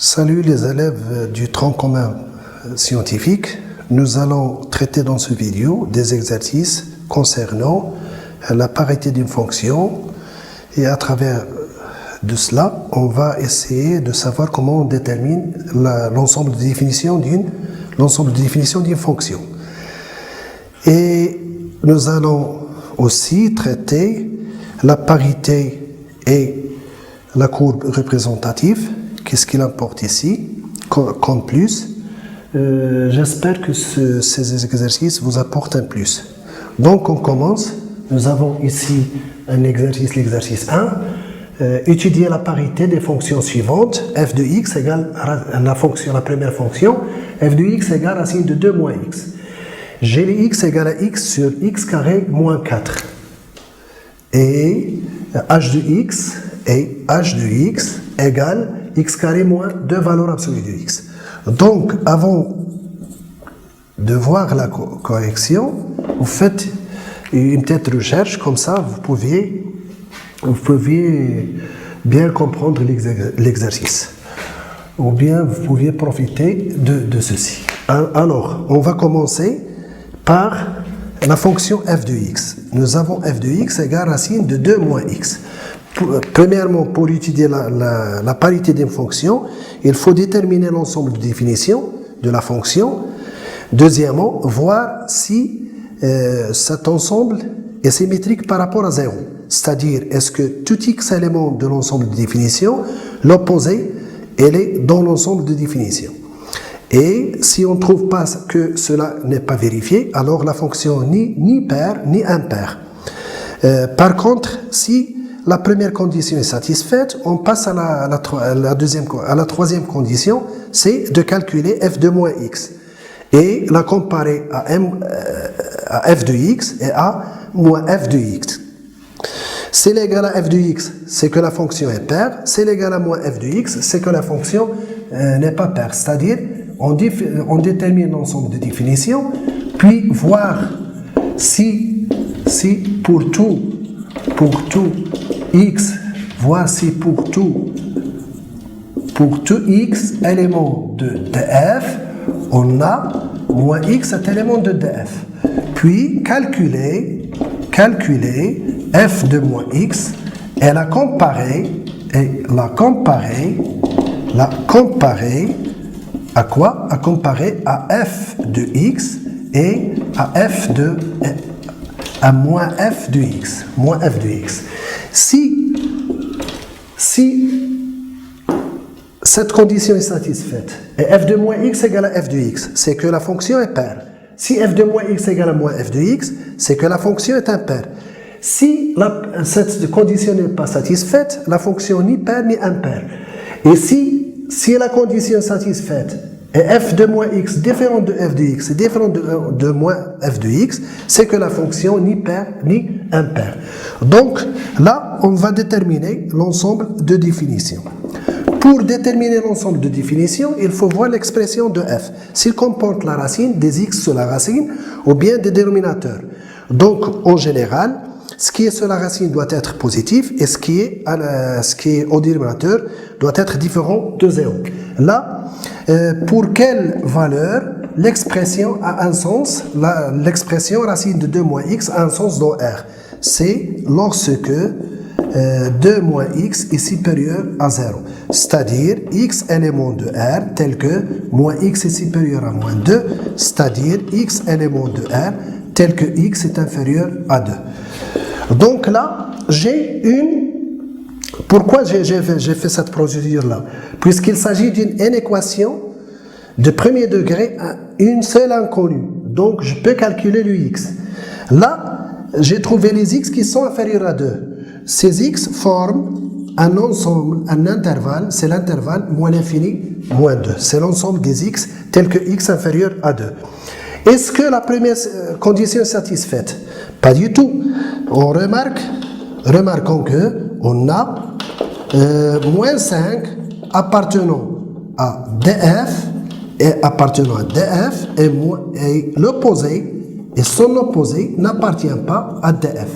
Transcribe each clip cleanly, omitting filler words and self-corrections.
Salut les élèves du tronc commun scientifique. Nous allons traiter dans cette vidéo des exercices concernant la parité d'une fonction et à travers de cela, on va essayer de savoir comment on détermine l'ensemble de définitions d'une fonction. Et nous allons aussi traiter la parité et la courbe représentative. Qu'est-ce qu'il importe ici comme plus? J'espère que ces exercices vous apportent un plus. Donc on commence. Nous avons ici un exercice, l'exercice 1. Étudier la parité des fonctions suivantes. F de x égale la première fonction. F de x égale racine de 2 moins x. G de x égale à x sur x carré moins 4. Et h de x et h de x égale x carré moins 2 valeurs absolues de x. Donc, avant de voir la correction, vous faites une petite recherche, comme ça vous pouviez bien comprendre l'exercice. Ou bien vous pouviez profiter de ceci. Alors, on va commencer par la fonction f de x. Nous avons f de x égale racine de 2 moins x. Premièrement, pour étudier la parité d'une fonction, il faut déterminer l'ensemble de définitions de la fonction. Deuxièmement, voir si cet ensemble est symétrique par rapport à 0. C'est-à-dire, est-ce que tout x élément de l'ensemble de définition, l'opposé, elle est dans l'ensemble de définition. Et si on ne trouve pas que cela n'est pas vérifié, alors la fonction ni paire ni impaire. Par contre, si la première condition est satisfaite, on passe à la troisième condition, c'est de calculer f de moins x et la comparer à f de x et à moins f de x. C'est l'égal à f de x, c'est que la fonction est paire. C'est l'égal à moins f de x, c'est que la fonction n'est pas paire. C'est-à-dire, on détermine l'ensemble de définitions, puis voir si pour tout x, voici pour tout x élément de df, on a moins x cet élément de df. Puis calculer f de moins x et la comparer à quoi? À comparer à f de x et à moins f de x. Si cette condition est satisfaite et f de moins x égale à f de x, c'est que la fonction est paire. Si f de moins x égale à moins f de x, c'est que la fonction est impaire. Si cette condition n'est pas satisfaite, la fonction ni paire ni impaire. Et si la condition est satisfaite et f de moins x différent de f de x est différent de moins f de x, c'est que la fonction ni paire ni impaire. Donc là, on va déterminer l'ensemble de définitions. Pour déterminer l'ensemble de définitions, il faut voir l'expression de f. S'il comporte la racine, des x sur la racine, ou bien des dénominateurs. Donc, en général, ce qui est sur la racine doit être positif et ce qui est au dénominateur doit être différent de 0. Là, pour quelle valeur l'expression a un sens, l'expression racine de 2 moins x a un sens dans R. C'est lorsque 2 moins x est supérieur à 0. C'est-à-dire x élément de R tel que moins x est supérieur à moins 2, c'est-à-dire x élément de R tel que x est inférieur à 2. Donc là, pourquoi j'ai fait cette procédure-là? Puisqu'il s'agit d'une équation de premier degré à une seule inconnue. Donc, je peux calculer le x. Là, j'ai trouvé les x qui sont inférieurs à 2. Ces x forment un ensemble, un intervalle, c'est l'intervalle moins l'infini, moins 2. C'est l'ensemble des x tel que x inférieur à 2. Est-ce que la première condition est satisfaite? Pas du tout. Remarquons que on a moins 5 appartenant à df et appartenant à df et l'opposé et son opposé n'appartient pas à df.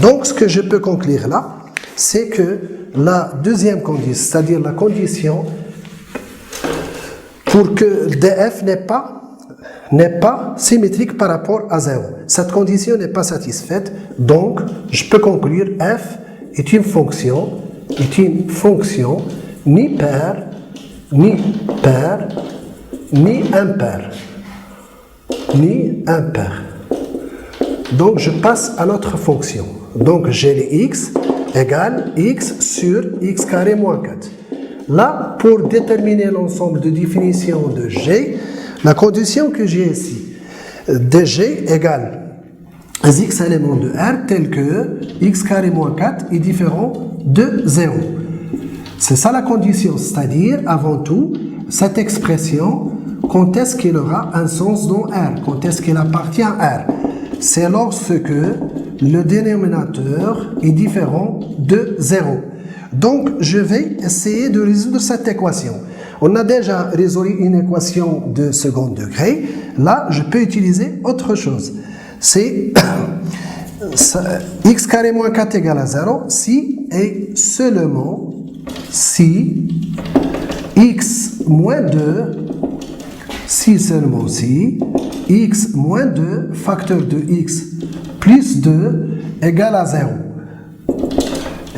Donc ce que je peux conclure là, c'est que la deuxième condition, c'est-à-dire la condition pour que df n'est pas symétrique par rapport à 0. Cette condition n'est pas satisfaite, donc je peux conclure f est une fonction ni paire, ni impaire. Donc je passe à notre fonction. Donc j'ai les x égale x sur x carré moins 4. Là, pour déterminer l'ensemble de définition de g, la condition que j'ai ici, dg égale x éléments de R tel que x carré moins 4 est différent de 0. C'est ça la condition, c'est-à-dire, avant tout, cette expression, quand est-ce qu'elle aura un sens dans R, quand est-ce qu'elle appartient à R. C'est lorsque le dénominateur est différent de 0. Donc, je vais essayer de résoudre cette équation. On a déjà résolu une équation de second degré. Là, je peux utiliser autre chose. C'est x carré moins 4 égale à 0 si et seulement si x moins 2, si seulement si x moins 2 facteur de x plus 2 égale à 0.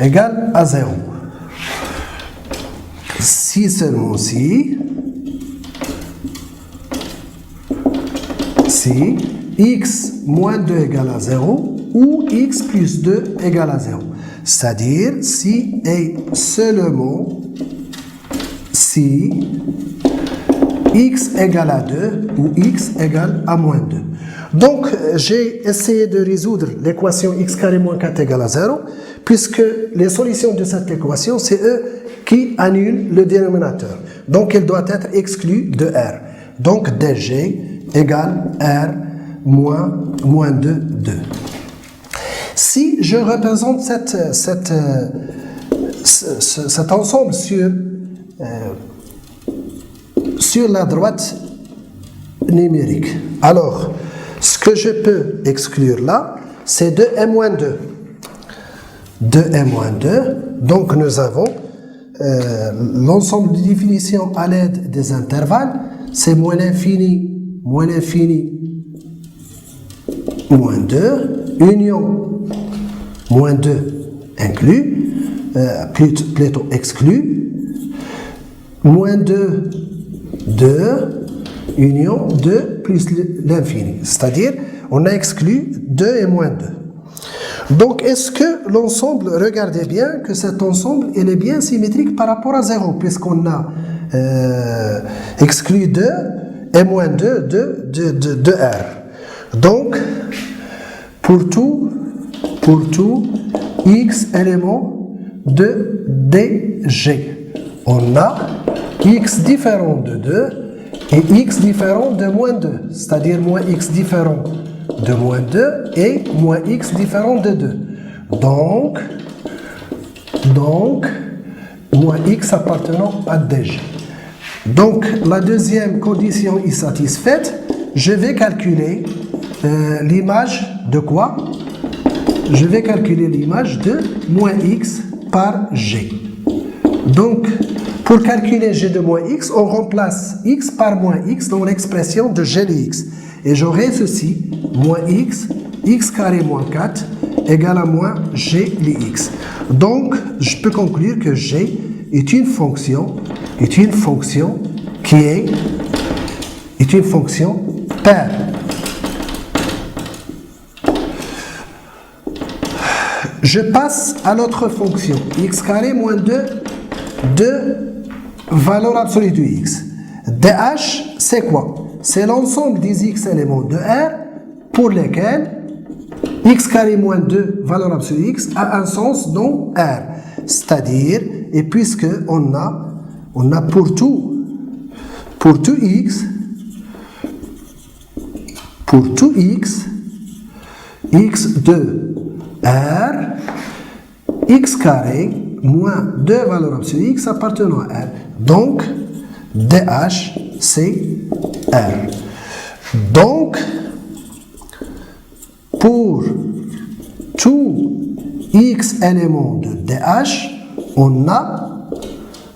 Égale à 0. Si seulement si x moins 2 égale à 0 ou x plus 2 égale à 0. C'est-à-dire si et seulement si x égale à 2 ou x égale à moins 2. Donc, j'ai essayé de résoudre l'équation x carré moins 4 égale à 0, puisque les solutions de cette équation, c'est eux qui annulent le dénominateur. Donc, elle doit être exclue de R. Donc, dg égale R moins 2, 2. Si je représente cet ensemble sur la droite numérique, alors, ce que je peux exclure là, c'est 2m moins 2. 2m moins 2, donc nous avons l'ensemble de définitions à l'aide des intervalles, c'est moins l'infini, moins 2, union, moins 2 inclus, plutôt exclu, moins 2, 2, union 2 plus l'infini. C'est-à-dire, on a exclu 2 et moins 2. Donc, est-ce que l'ensemble, regardez bien que cet ensemble, il est bien symétrique par rapport à 0, puisqu'on a exclu 2 et moins 2 de R. Donc, pour tout x éléments de dg, on a x différent de 2 et x différent de moins 2, c'est-à-dire moins x différent de moins 2 et moins x différent de 2. Donc moins x appartenant à dg. Donc, la deuxième condition est satisfaite. Je vais calculer l'image de quoi? Je vais calculer l'image de moins x par g. Donc, pour calculer g de moins x, on remplace x par moins x dans l'expression de g de x. Et j'aurai ceci, moins x, x carré moins 4, égale à moins g de x. Donc, je peux conclure que g est une fonction qui est une fonction paire. Je passe à notre fonction x carré moins 2 de valeur absolue de x. dh, c'est quoi? C'est l'ensemble des x éléments de R pour lesquels x carré moins 2 valeur absolue de x a un sens dans R. C'est-à-dire, et puisque on a pour tout x, x de R, x carré moins 2 valeur absolue x appartenant à R. Donc, dh, c'est R. Donc, pour tout x éléments de dh, on a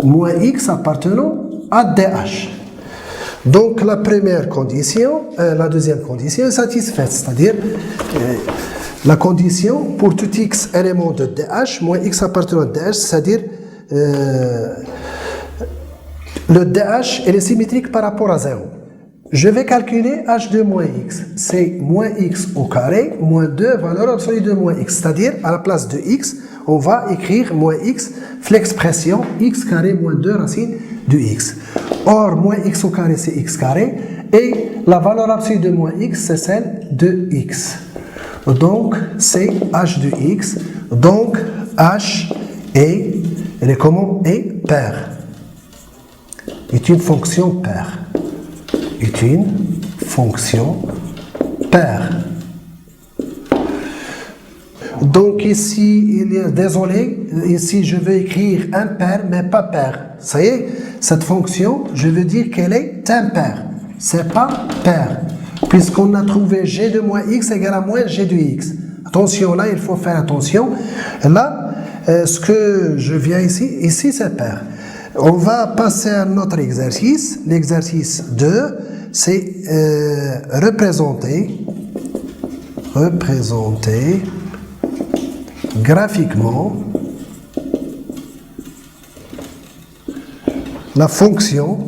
moins x appartenant à dh. Donc la première condition, la deuxième condition est satisfaite, c'est-à-dire la condition pour tout x élément de DH moins x appartenant à DH, c'est-à-dire le DH est symétrique par rapport à 0. Je vais calculer h de moins x. C'est moins x au carré moins 2 valeur absolue de moins x. C'est-à-dire, à la place de x, on va écrire moins x, l'expression x carré moins 2 racine de x. Or, moins x au carré, c'est x carré. Et la valeur absolue de moins x, c'est celle de x. Donc, c'est h de x. Donc, h est, elle est comment? Est paire. Est une fonction paire. Est une fonction paire. Donc ici, il y a, désolé, ici je vais écrire impair mais pas paire. Ça y est, cette fonction, je veux dire qu'elle est impaire. C'est pas paire. Puisqu'on a trouvé g de moins x égale à moins g de x. Attention là, il faut faire attention. Là, ce que je viens ici c'est paire. On va passer à notre exercice. L'exercice 2, c'est représenter graphiquement la fonction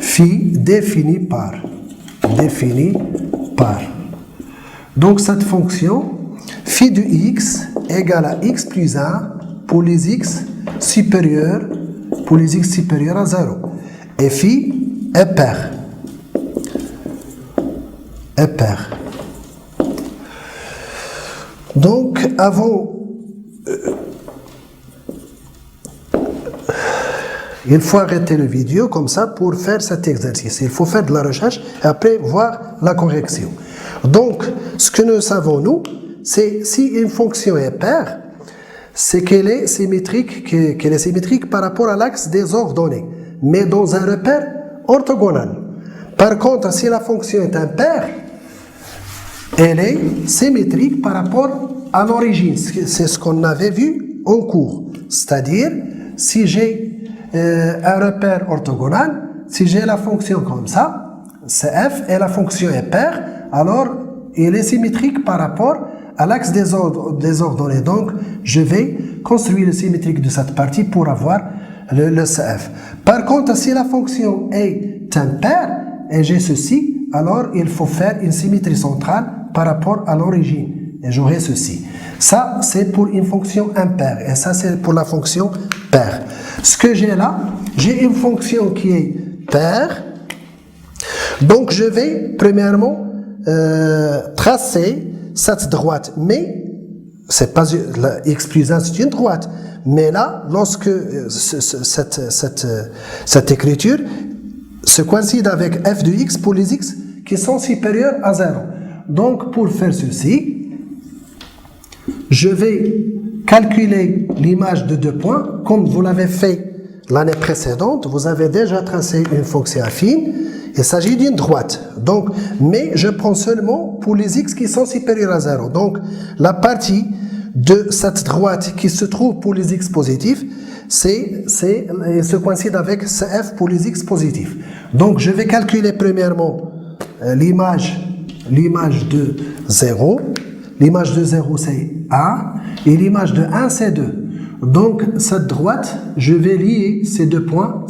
phi définie par. Donc cette fonction phi de x égale à x plus 1 pour les x supérieurs à 0. Et phi est paire. Donc, avant, il faut arrêter la vidéo comme ça pour faire cet exercice. Il faut faire de la recherche et après voir la correction. Donc, ce que nous savons, nous, c'est si une fonction est paire, c'est qu'elle est symétrique par rapport à l'axe des ordonnées, mais dans un repère orthogonal. Par contre, si la fonction est impaire, elle est symétrique par rapport à l'origine. C'est ce qu'on avait vu en cours. C'est-à-dire, si j'ai un repère orthogonal, si j'ai la fonction comme ça, c'est f, et la fonction est paire, alors elle est symétrique par rapport à l'axe des ordonnées. Donc, je vais construire le symétrique de cette partie pour avoir le CF. Par contre, si la fonction est impaire, et j'ai ceci, alors il faut faire une symétrie centrale par rapport à l'origine. Et j'aurai ceci. Ça, c'est pour une fonction impaire. Et ça, c'est pour la fonction paire. Ce que j'ai là, j'ai une fonction qui est paire. Donc, je vais, premièrement, tracer cette droite. Mais, c'est pas x plus 1, c'est une droite. Mais là, lorsque cette écriture se coïncide avec f de x pour les x qui sont supérieurs à 0. Donc, pour faire ceci, je vais calculer l'image de 2 points, comme vous l'avez fait l'année précédente. Vous avez déjà tracé une fonction affine. Il s'agit d'une droite. Donc, mais je prends seulement pour les x qui sont supérieurs à 0. Donc, la partie de cette droite qui se trouve pour les x positifs, se coïncide avec CF pour les x positifs. Donc, je vais calculer premièrement l'image de 0. L'image de 0, c'est 1. Et l'image de 1, c'est 2. Donc, cette droite, je vais lier ces 2 points.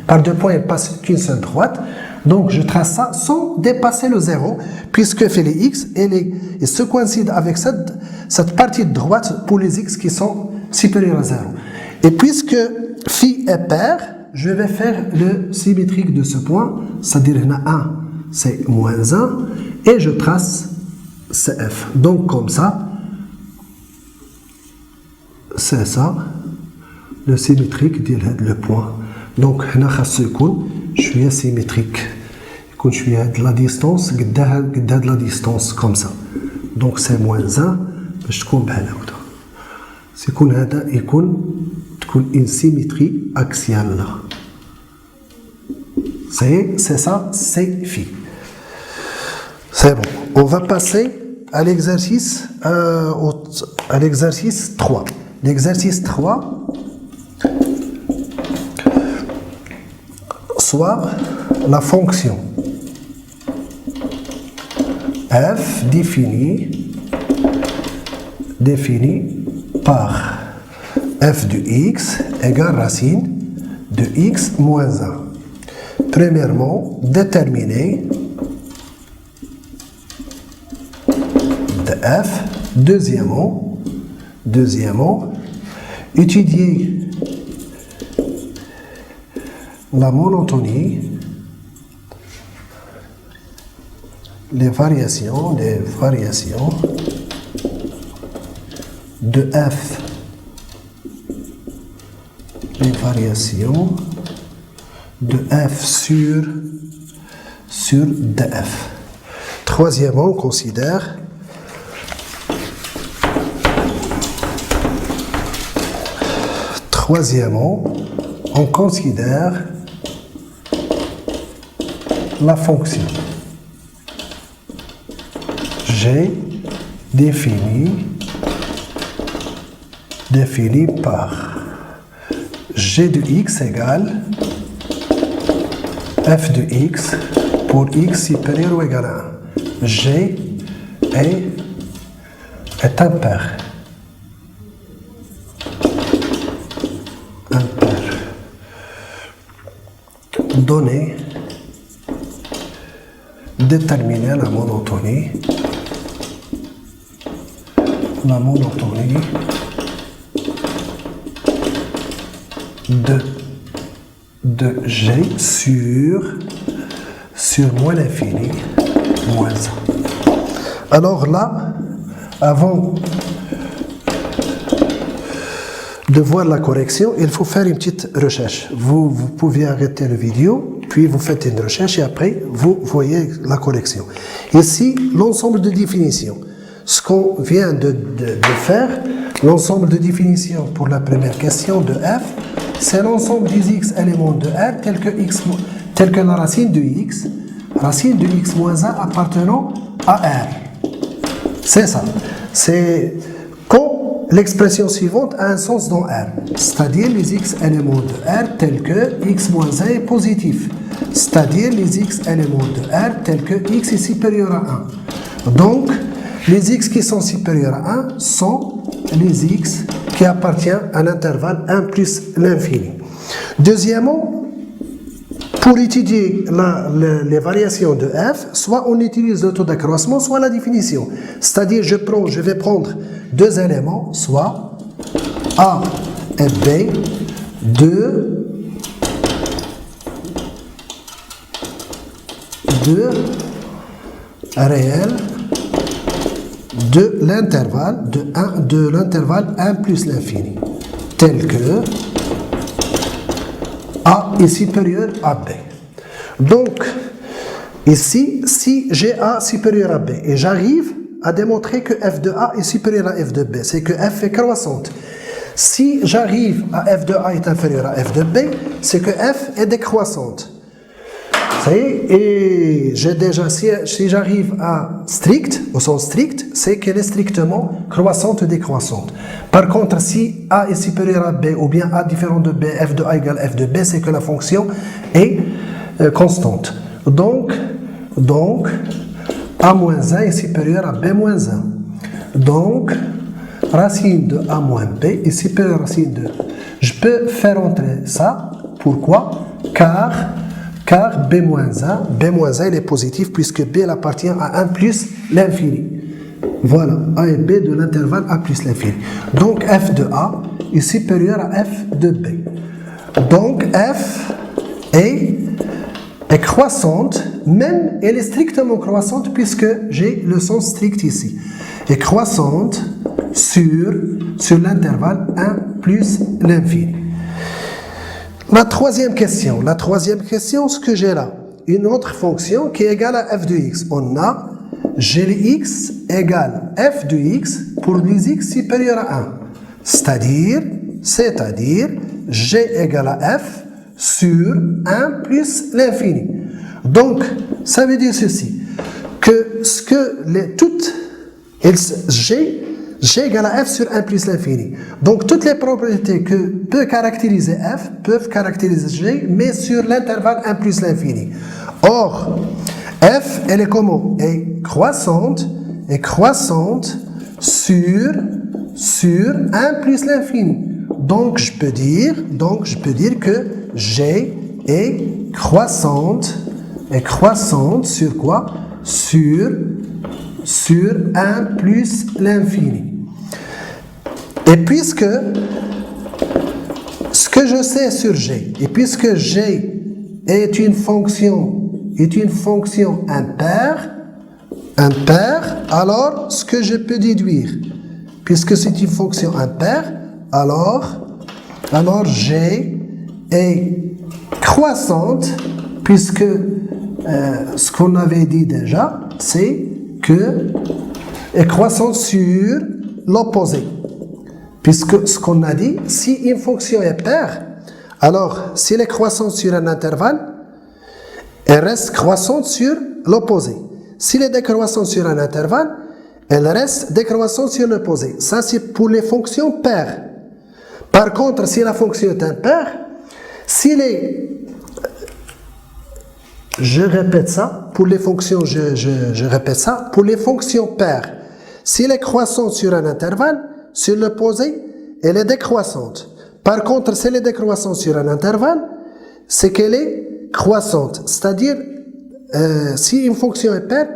Par 2 points, il ne passe qu'une seule droite. Donc, je trace ça sans dépasser le 0, puisque fait les x, et se coïncide avec cette partie de droite pour les x qui sont supérieurs à 0. Et puisque phi est paire, je vais faire le symétrique de ce point, c'est-à-dire il y en a 1, c'est moins 1, et je trace CF. Donc, comme ça, c'est ça, le symétrique dit le point. Donc, je suis symétrique. Quand je suis à de la distance, de la distance comme ça. Donc, c'est moins 1, je compte bien là. C'est une symétrie axiale. C'est ça, c'est phi. C'est bon. On va passer à l'exercice 3. L'exercice 3, soit la fonction f définie par f de x égale racine de x moins 1. Premièrement, déterminer de f. Deuxièmement, étudier la monotonie, les variations de f, sur df. Troisièmement, on considère la fonction g définie par g de x égale f de x pour x supérieur ou égal à 1. G est impair. Donner, déterminer la monotonie de G sur moins l'infini, moins 1. Alors là, avant de voir la correction, il faut faire une petite recherche. Vous pouvez arrêter la vidéo, puis vous faites une recherche et après, vous voyez la correction. Ici, l'ensemble de définitions. Ce qu'on vient de faire, l'ensemble de définitions pour la première question de f, c'est l'ensemble des x éléments de R tel que la racine de x moins 1 appartenant à R. C'est ça. C'est quand l'expression suivante a un sens dans R, c'est-à-dire les x éléments de R tels que x moins 1 est positif, c'est-à-dire les x éléments de R tels que x est supérieur à 1. Donc, les x qui sont supérieurs à 1 sont les x qui appartiennent à l'intervalle 1 plus l'infini. Deuxièmement, pour étudier les variations de f, soit on utilise le taux d'accroissement, soit la définition. C'est-à-dire, je vais prendre deux éléments, soit A et B, deux réels de l'intervalle de l'intervalle 1 plus l'infini, tel que A est supérieur à B. Donc, ici, si j'ai A supérieur à B et j'arrive à démontrer que f de A est supérieur à f de B, c'est que f est croissante. Si j'arrive à f de A est inférieur à f de B, c'est que f est décroissante. Et j'ai déjà, si j'arrive à strict, au sens strict, c'est qu'elle est strictement croissante ou décroissante. Par contre, si A est supérieur à B ou bien A différent de B, f de A égale f de B, c'est que la fonction est constante. Donc, A moins 1 est supérieur à B moins 1. Donc, racine de A moins B est supérieure à racine de... Je peux faire entrer ça. Pourquoi? Car B moins 1, il est positif puisque B appartient à 1 plus l'infini. Voilà, A et B de l'intervalle A plus l'infini. Donc f de A est supérieur à f de B. Donc f est croissante, même elle est strictement croissante puisque j'ai le sens strict ici. Est croissante sur l'intervalle 1 plus l'infini. La troisième question, ce que j'ai là, une autre fonction qui est égale à f de x. On a g de x égale f de x pour les x supérieurs à 1. C'est-à-dire, g égale à f sur 1 plus l'infini. Donc, ça veut dire ceci, que G égale à F sur 1 plus l'infini. Donc, toutes les propriétés que peut caractériser F peuvent caractériser G, mais sur l'intervalle 1 plus l'infini. Or, F, elle est comment? Elle est croissante sur 1 plus l'infini. Donc, je peux dire que G est croissante sur quoi? Sur 1 plus l'infini. Et puisque ce que je sais sur G, et puisque G est une fonction impaire, alors ce que je peux déduire, puisque c'est une fonction impaire, alors G est croissante, puisque ce qu'on avait dit déjà, c'est que est croissante sur l'opposé. Puisque ce qu'on a dit, si une fonction est paire, alors si elle est croissante sur un intervalle, elle reste croissante sur l'opposé. Si elle est décroissante sur un intervalle, elle reste décroissante sur l'opposé. Ça, c'est pour les fonctions paires. Par contre, si la fonction est impaire, s'il est... Je répète ça, pour les fonctions, je répète ça, pour les fonctions paires, si elle est croissante sur un intervalle, sur l'opposé, elle est décroissante. Par contre, si elle est décroissante sur un intervalle, c'est qu'elle est croissante. C'est-à-dire, si une fonction est paire,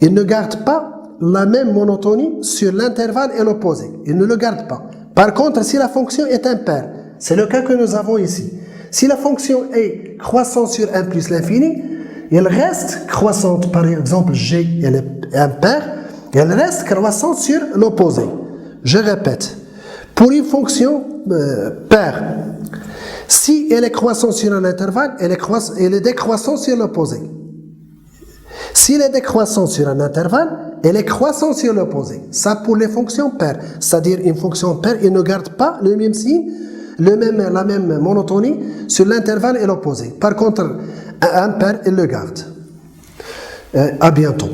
elle ne garde pas la même monotonie sur l'intervalle et l'opposé. Elle ne le garde pas. Par contre, si la fonction est impaire, c'est le cas que nous avons ici. Si la fonction est croissante sur 1 plus l'infini, elle reste croissante, par exemple, G, elle est impaire, elle reste croissante sur l'opposé. Je répète, pour une fonction paire, si elle est croissante sur un intervalle, elle est décroissante sur l'opposé. Si elle est décroissante sur un intervalle, elle est croissante sur l'opposé. Ça pour les fonctions paires. C'est-à-dire une fonction paire, elle ne garde pas le même signe, la même monotonie sur l'intervalle et l'opposé. Par contre, un paire, elle le garde. À bientôt.